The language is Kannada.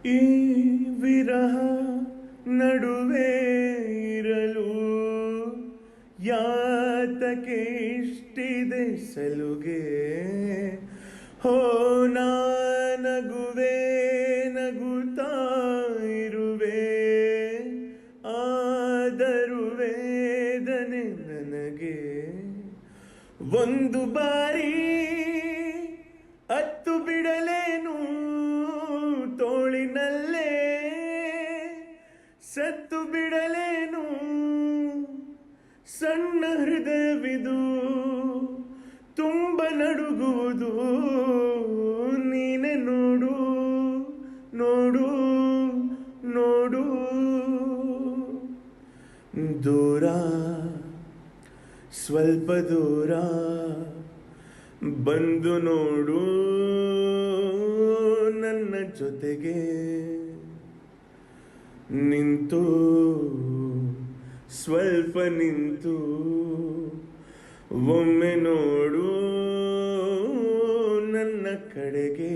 ಈ ವಿರಹ ನಡುವೆ ಇರಲು ಯಾತಕೆ ಇಷ್ಟಿದೆ ಸಲುಗೆ. ಹೋ ನಗುವೆ ನಗುತ್ತಾ ಇರುವೆ, ಆದರೂ ವೇದನೆ ನನಗೆ. ಒಂದು ಬಾರಿ ಅತ್ತು ಬಿಡಲೇನು ತೋಳಿನಲ್ಲೇ, ಸತ್ತು ಬಿಡಲೇನು ಸಣ್ಣ ಹೃದಯವಿದು ತುಂಬ ನಡುಗುವುದು. ನೀನೆ ನೋಡು ನೋಡು ನೋಡು. ದೂರ ಸ್ವಲ್ಪ ದೂರ ಬಂದು ನೋಡು ನನ್ನ ಜೊತೆಗೆ. ನಿಂತು ಸ್ವಲ್ಪ ನಿಂತು ಒಮ್ಮೆ ನೋಡು ನನ್ನ ಕಡೆಗೆ.